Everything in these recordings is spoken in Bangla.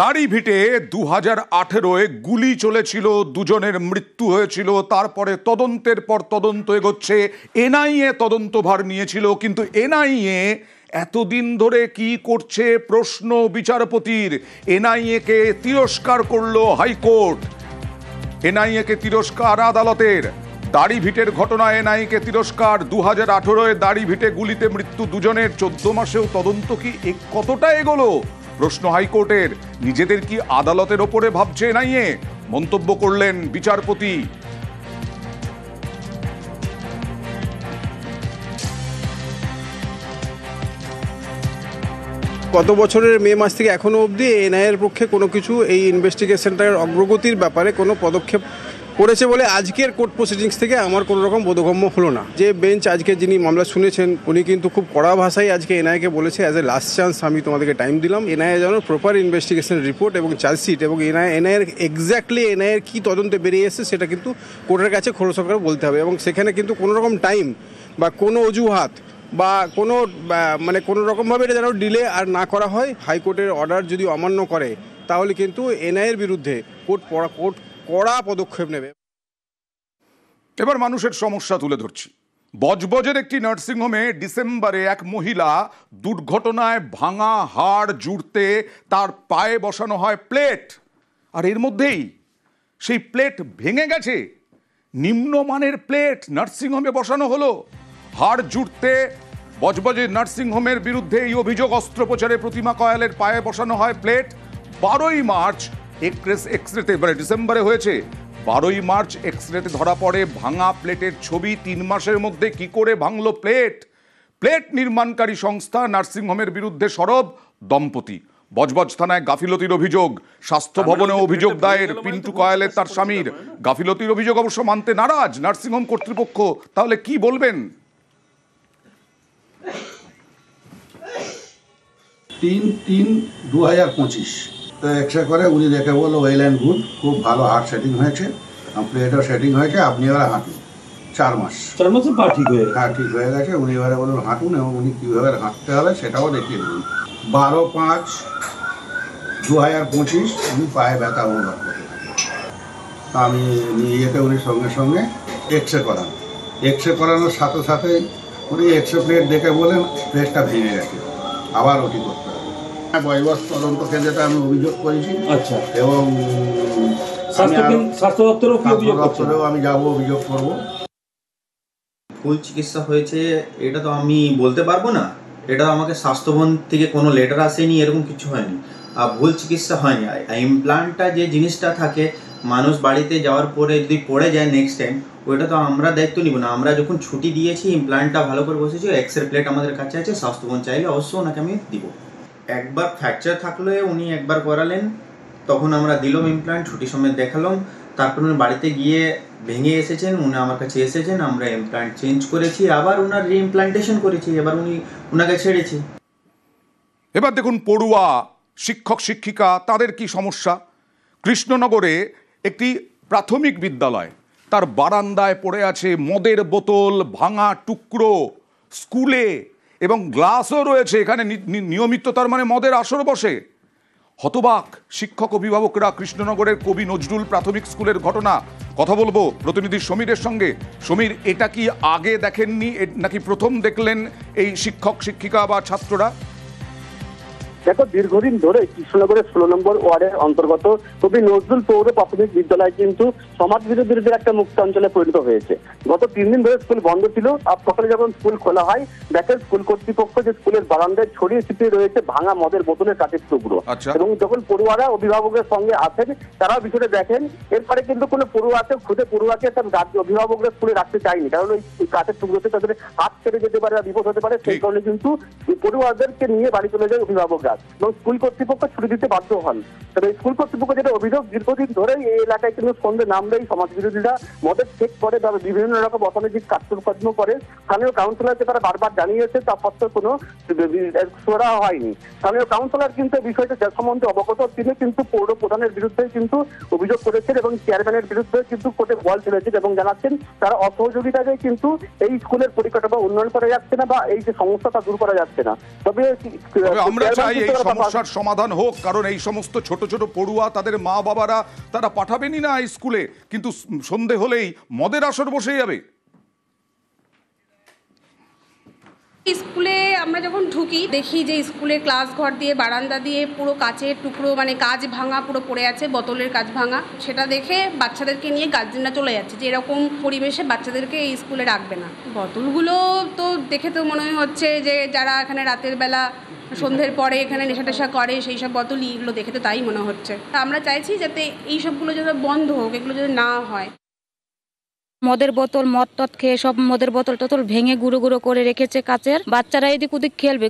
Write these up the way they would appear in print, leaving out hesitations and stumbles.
দাড়িভিটে 2018-এ গুলি চলেছিল, দুজনের মৃত্যু হয়েছিল। তারপরে তদন্তের পর তদন্ত এগোচ্ছে, এনআইএ তদন্তভার নিয়েছিল। কিন্তু এনআইএ এতদিন ধরে কি করছে প্রশ্ন বিচারপতির। এনআইএ-কে তিরস্কার করলো হাইকোর্ট, এনআইএ-কে তিরস্কার আদালতের। দাড়িভিটের ঘটনায় এনআইএ-কে তিরস্কার। 2018-এ দাড়িভিটে গুলিতে মৃত্যু দুজনের, 14 মাসেও তদন্ত কি কতটা এগোলো প্রশ্ন হাইকোর্টের। নিজেদের কি আদালতের ওপরে ভাবছে এনআইএ? মন্তব্য করলেন বিচারপতি। গত বছরের মে মাস থেকে এখনো অবধি এনআইএর পক্ষে কোনো কিছু এই ইনভেস্টিগেশনটার অগ্রগতির ব্যাপারে কোনো পদক্ষেপ করেছে বলে আজকের কোর্ট প্রসিডিংস থেকে আমার কোনো রকম বোধগম্য হলো না। যে বেঞ্চ আজকে যিনি মামলা শুনেছেন উনি কিন্তু খুব কড়া ভাষায় আজকে এনআইএকে বলেছে, অ্যাজ এ লাস্ট চান্স আমি তোমাদেরকে টাইম দিলাম, এনআইএ যেন প্রপার ইনভেস্টিগেশন রিপোর্ট এবং চার্জশিট এবং এনআইএর এক্স্যাক্টলি এনআইএর কী তদন্তে বেরিয়ে এসেছে সেটা কিন্তু কোর্টের কাছে খোলসা করে বলতে হবে। এবং সেখানে কিন্তু কোনো রকম টাইম বা কোনো অজুহাত বা কোনো কোনো রকমভাবে এটা যেন ডিলে আর না করা হয়। হাইকোর্টের অর্ডার যদি অমান্য করে তাহলে কিন্তু এনআইএর বিরুদ্ধে কোর্ট কড়া পদক্ষেপ নেবে। এবার মানুষের সমস্যা তুলে ধরছি। বজবজের একটি নার্সিংহোমে ডিসেম্বরে এক মহিলা দুর্ঘটনায় ভাঙা হাড় জুড়তে তার পায়ে বসানো হয় প্লেট, আর এর মধ্যেই সেই প্লেট ভেঙে গেছে। নিম্নমানের প্লেট নার্সিংহোমে বসানো হলো। হাড় জুড়তে বজবজের নার্সিংহোমের বিরুদ্ধে এই অভিযোগ। অস্ত্রোপচারে প্রতিমা কয়ালের পায়ে বসানো হয় প্লেট। 12ই মার্চ এক্সরেতে, ডিসেম্বরে হয়েছে, 12ই মার্চ এক্সরেতে ধরা পড়ে ভাঙা প্লেটের ছবি। 3 মাসের মধ্যে কি করে ভাঙলো প্লেট? প্লেট নির্মাণকারী সংস্থা নার্সিংহোমের বিরুদ্ধে সরব দম্পতি। বজবজ থানায় গাফিলতির অভিযোগ, স্বাস্থ্য ভবনে অভিযোগ দায়ের পিন্টু কয়ালের তার স্বামীর। গাফিলতির অভিযোগ অবশ্য মানতে নারাজ নার্সিংহোম কর্তৃপক্ষ। তাহলে কি বলবেন? 3/3/2025 তো এক্সরে করে উনি দেখে বললো ওয়েল অ্যান্ড গুড, খুব ভালো হার্ট সেটিং হয়েছে, প্লেটও সেটিং হয়েছে, আপনি এবারে হাঁটুন। 4 মাসে পা ঠিক হয়ে গেছে। হ্যাঁ, ঠিক হয়ে গেছে। উনি এবারে বললেন হাঁটুন এবং উনি কীভাবে হাঁটতে হবে সেটাও দেখিয়ে দেবেন। 12/5/2025 উনি পায়ে ব্যথা অনুভব করতে থাকেন। আমি নিয়ে যেতে উনি সঙ্গে সঙ্গে এক্সরে করান। এক্সরে করানোর সাথে সাথে উনি এক্সরে প্লেট দেখে বলেন প্লেটটা ভেঙে গেছে, আবার ওটি করতে হবে। বজবজ তদন্ত কেন্দ্রে আমি অভিযোগ করেছি। আচ্ছা। এবং স্বাস্থ্য দপ্তরেও আমি যাব, অভিযোগ করব। ভুল চিকিৎসা হয়েছে এটা তো আমি বলতে পারবো না। এটা আমাকে স্বাস্থ্যভবন থেকে কোনো লেটার আসেনি, এরকম কিছু হয়নি। আর ভুল চিকিৎসা হয়নি। ইমপ্লান্টটা যে জিনিসটা থাকে, মানুষ বাড়িতে যাওয়ার পরে যদি পড়ে যায় নেক্সট টাইম, ওইটা তো আমরা দায়িত্ব নিব না। আমরা যখন ছুটি দিয়েছি, ইমপ্লান্টটা ভালো করে বসেছি, এক্সরে প্লেট আমাদের কাছে আছে, স্বাস্থ্যভবন চাইলে অবশ্যই ওনাকে আমি দিব। একবার ফ্র্যাকচার থাকলে উনি একবার করালেন, তখন আমরা দিলাম ইমপ্লান্ট, ছুটি সময় দেখালাম। তারপর উনি বাড়িতে গিয়ে ভেঙে এসেছেন, উনি আমার কাছে এসেছেন, আমরা ইমপ্লান্ট চেঞ্জ করেছি, আবার ওনার রিইমপ্লান্টেশন করেছি, এবার ওনাকে ছেড়েছি। এবার দেখুন পড়ুয়া, শিক্ষক শিক্ষিকা, তাদের কি সমস্যা। কৃষ্ণনগরে একটি প্রাথমিক বিদ্যালয়, তার বারান্দায় পড়ে আছে মদের বোতল, ভাঙা টুকরো। স্কুলে এবং গ্লাসও রয়েছে, এখানে নিয়মিত তার মদের আসর বসে। হতবাক শিক্ষক অভিভাবকরা। কৃষ্ণনগরের কবি নজরুল প্রাথমিক স্কুলের ঘটনা। কথা বলবো প্রতিনিধি সমীরের সঙ্গে। সমীর, এটা কি আগে দেখেননি নাকি প্রথম দেখলেন এই শিক্ষক শিক্ষিকা বা ছাত্ররা? দেখো, দীর্ঘদিন ধরে কৃষ্ণনগরের 16 নম্বর ওয়ার্ডের অন্তর্গত কবি নজরুল পৌর প্রাথমিক বিদ্যালয় কিন্তু সমাজ বিরোধীদের একটা মুক্ত অঞ্চলে পরিণত হয়েছে। গত 3 দিন ধরে স্কুল বন্ধ ছিল। আজ সকালে যখন স্কুল খোলা হয়, দেখেন স্কুল কর্তৃপক্ষ যে স্কুলের বারান্দায় ছড়িয়ে ছিটিয়ে রয়েছে ভাঙা মদের বোতলের কাঠের টুকরো। এবং যখন পড়ুয়ারা অভিভাবকের সঙ্গে আসেন, তারাও বিষয়টা দেখেন। এরপরে কিন্তু কোনো পড়ুয়াকে তার অভিভাবকরা স্কুলে রাখতে চায়নি, কারণ ওই কাঠের টুকরোতে তাদের হাত কেটে যেতে পারে, বিপদ হতে পারে। সেই কারণে কিন্তু পড়ুয়াদেরকে নিয়ে বাড়ি চলে যায় অভিভাবকরা এবং স্কুল কর্তৃপক্ষ ছুটি দিতে বাধ্য হন। তবে স্কুল কর্তৃপক্ষ যেটা অভিযোগ, দীর্ঘদিন ধরে এই এলাকায় কিন্তু সন্ধ্যে নামলেই সমাজ বিরোধীরা মদের চেক করে বা বিভিন্ন রকম অসামাজিক কার্যকর্ম করে। স্থানীয় কাউন্সিলরকে তারা বারবার জানিয়েছে, তা সত্ত্বেও কোনো সোরা হয়নি। স্থানীয় কাউন্সিলর কিন্তু বিষয়টা সম্বন্ধে অবগত, তিনি কিন্তু পৌর প্রধানের বিরুদ্ধে কিন্তু অভিযোগ করেছেন এবং চেয়ারম্যানের বিরুদ্ধে কিন্তু কোর্টে বল তুলেছেন এবং জানাচ্ছেন তারা অসহযোগিতাকে কিন্তু এই স্কুলের পরিকাঠামো উন্নয়ন করা যাচ্ছে না বা এই যে সমস্যা তা দূর করা যাচ্ছে না। তবে আমরা চাই এই সমস্যার সমাধান হোক, কারণ এই সমস্ত ছোট ছোট পড়ুয়া তাদের মা বাবারা তারা পাঠাবেনই না স্কুলে, কিন্তু সন্ধে হলেই মদের আসর বসে যাবে। স্কুলে আমরা যখন ঢুকি দেখি যে স্কুলে ক্লাস ঘর দিয়ে বারান্দা দিয়ে পুরো কাচের টুকরো, মানে কাচ ভাঙা পুরো পড়ে আছে, বোতলের কাচ ভাঙা। সেটা দেখে বাচ্চাদেরকে নিয়ে গার্জেনরা চলে যাচ্ছে যে এরকম পরিবেশে বাচ্চাদেরকে এই স্কুলে রাখবে না। বোতলগুলো তো দেখে তো মনে হচ্ছে যে যারা এখানে রাতের বেলা সন্ধ্যের পরে এখানে নেশা টেশা করে সেই সব বোতল, এগুলো দেখে তো তাই মনে হচ্ছে। আমরা চাইছি যাতে এই সবগুলো যাতে বন্ধ হোক, এগুলো যাতে না হয়। মদের বোতল, মদ টদ খেয়ে সব মদের বোতল টোতল ভেঙে গুঁড়ো গুঁড়ো করে রেখেছে কাচের। বাচ্চারা এদিক ওদিক খেলবে,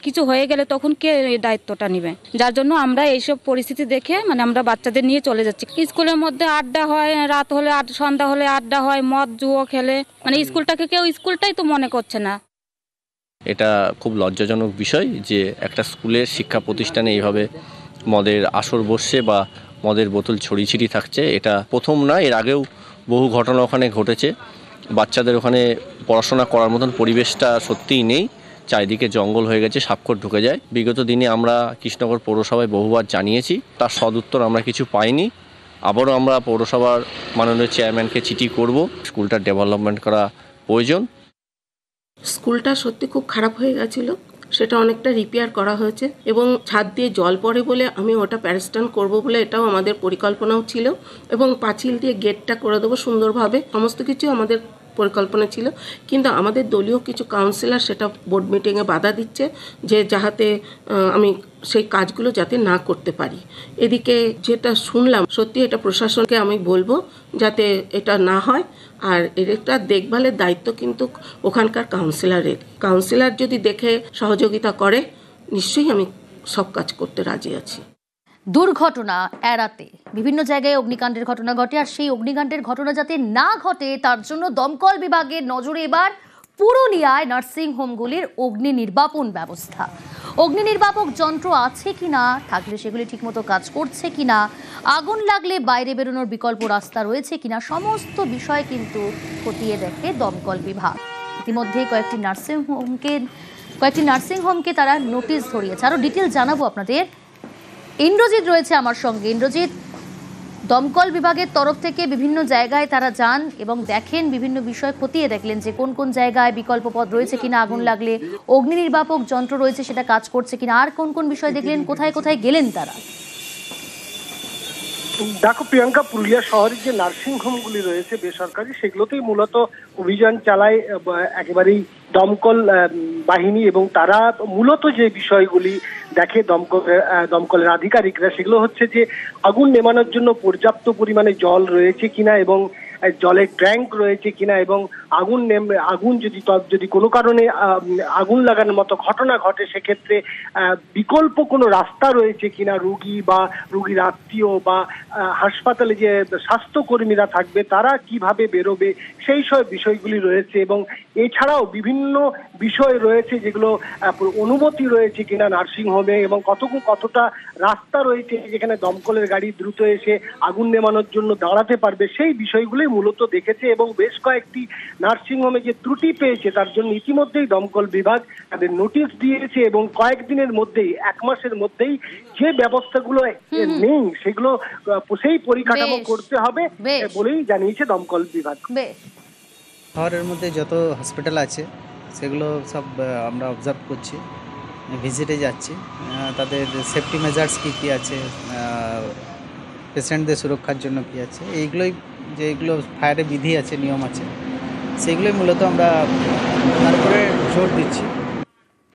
কিছু হয়ে গেলে তখন কে দায়িত্বটা নেবে? যার জন্য আমরা এইসব পরিস্থিতি দেখে আমরা বাচ্চাদের নিয়ে চলে যাচ্ছি। স্কুলের মধ্যে আড্ডা হয়, রাত হলে সন্ধ্যা হলে আড্ডা হয়, মদ জুয়ো খেলে, স্কুলটাকে কেউ স্কুলটাই তো মনে করছে না। এটা খুব লজ্জাজনক বিষয় যে একটা স্কুলের শিক্ষা প্রতিষ্ঠানে এইভাবে মদের আসর বসছে বা মদের বোতল ছড়িয়ে ছিটিয়ে থাকছে। এটা প্রথম না, এর আগেও বহু ঘটনা ওখানে ঘটেছে। বাচ্চাদের ওখানে পড়াশোনা করার মতন পরিবেশটা সত্যিই নেই, চারিদিকে জঙ্গল হয়ে গেছে, সাপখোর ঢুকে যায়। বিগত দিনে আমরা কৃষ্ণনগর পৌরসভায় বহুবার জানিয়েছি, তার সদুত্তর আমরা কিছু পাইনি। আবারও আমরা পৌরসভার মাননীয় চেয়ারম্যানকে চিঠি করব, স্কুলটার ডেভেলপমেন্ট করা প্রয়োজন। স্কুলটা সত্যি খুব খারাপ হয়ে গেছিলো, সেটা অনেকটা রিপেয়ার করা হয়েছে এবং ছাদ দিয়ে জল পড়ে বলে আমি ওটা প্যারেস্টান করব বলে এটাও আমাদের পরিকল্পনাও ছিল এবং পাঁচিল দিয়ে গেটটা করে দেবো সুন্দরভাবে, সমস্ত কিছু আমাদের পরিকল্পনা ছিল। কিন্তু আমাদের দলীয় কিছু কাউন্সিলর সেটা বোর্ড মিটিংয়ে বাধা দিচ্ছে যে যাতে আমি সেই কাজগুলো যাতে না করতে পারি। এদিকে যেটা শুনলাম, সত্যি এটা প্রশাসনকে আমি বলবো যাতে এটা না হয়। আর এটা দেখভালের দায়িত্ব কিন্তু ওখানকার কাউন্সিলর যদি দেখে সহযোগিতা করে নিশ্চয়ই আমি সব কাজ করতে রাজি আছি। দুর্ঘটনা এড়াতে বিভিন্ন জায়গায় অগ্নিকাণ্ডের ঘটনা ঘটে, আর সেই অগ্নিকাণ্ডের ঘটনা যাতে না ঘটে তার জন্য দমকল বিভাগের নজরে এবার পুরুলিয়ায় নার্সিং হোমগুলির অগ্নি নির্বাপন ব্যবস্থা। অগ্নি নির্বাপক যন্ত্র আছে কিনা, থাকলে সেগুলি ঠিকমতো কাজ করছে কিনা, আগুন লাগলে বাইরে বেরোনোর বিকল্প রাস্তা রয়েছে কিনা, সমস্ত বিষয় কিন্তু খতিয়ে দেখে দমকল বিভাগ। ইতিমধ্যেই কয়েকটি নার্সিং হোমকে তারা নোটিশ ধরিয়েছে। আরো ডিটেল জানাবো আপনাদের। ইন্দ্রজিৎ রয়েছে আমার সঙ্গে। ইন্দ্রজিৎ, দমকল বিভাগের তরফ থেকে বিভিন্ন জায়গায় তারা যান এবং দেখেন, বিভিন্ন বিষয় খতিয়ে দেখলেন যে কোন কোন জায়গায় বিকল্প পথ রয়েছে কিনা, আগুন লাগলে অগ্নি নির্বাপক যন্ত্র রয়েছে সেটা কাজ করছে কিনা, আর কোন কোন বিষয় দেখলেন, কোথায় কোথায় গেলেন তারা? দেখো প্রিয়াঙ্কা, পুরুলিয়া শহরের যে নার্সিং হোমগুলি রয়েছে বেসরকারি, সেগুলোতেই মূলত অভিযান চালায় একেবারেই দমকল বাহিনী এবং তারা মূলত যে বিষয়গুলি দেখে দমকলের আধিকারিকরা, সেগুলো হচ্ছে যে আগুন নেভানোর জন্য পর্যাপ্ত পরিমাণে জল রয়েছে কিনা এবং জলের ট্যাঙ্ক রয়েছে কিনা এবং আগুন যদি কোনো কারণে আগুন লাগানোর মতো ঘটনা ঘটে সেক্ষেত্রে বিকল্প কোনো রাস্তা রয়েছে কিনা, রোগী বা রোগীর আত্মীয় বা হাসপাতালে যে স্বাস্থ্যকর্মীরা থাকবে তারা কিভাবে বেরোবে, সেই সব বিষয়গুলি রয়েছে। এবং এছাড়াও বিভিন্ন বিষয় রয়েছে যেগুলো অনুমতি রয়েছে কিনা নার্সিং হোমে এবং কতটা রাস্তা রয়েছে যেখানে দমকলের গাড়ি দ্রুত এসে আগুন নেভানোর জন্য দাঁড়াতে পারবে, সেই বিষয়গুলি মূলত দেখেছে। এবং বেশ কয়েকটি নার্সিং হোমে যে ত্রুটি পেয়েছে তার জন্য ইতিমধ্যেই দমকল বিভাগ তাদের নোটিশ দিয়েছে এবং কয়েকদিনের মধ্যেই, 1 মাসের মধ্যেই যে ব্যবস্থাগুলো নেই সেগুলো সেই পরিকাঠামো করতে হবে বলেই জানিয়েছে দমকল বিভাগ। শহরের মধ্যে যত হসপিটাল আছে সেগুলো সব আমরা অবজার্ভ করছি, ভিজিটে যাচ্ছি, তাদের সেফটি মেজার্স কী আছে, পেশেন্টদের সুরক্ষার জন্য কী আছে, যেগুলো ফায়ারের বিধি আছে, নিয়ম আছে, সেগুলোই মূলত আমরা তার উপরে জোর দিচ্ছি।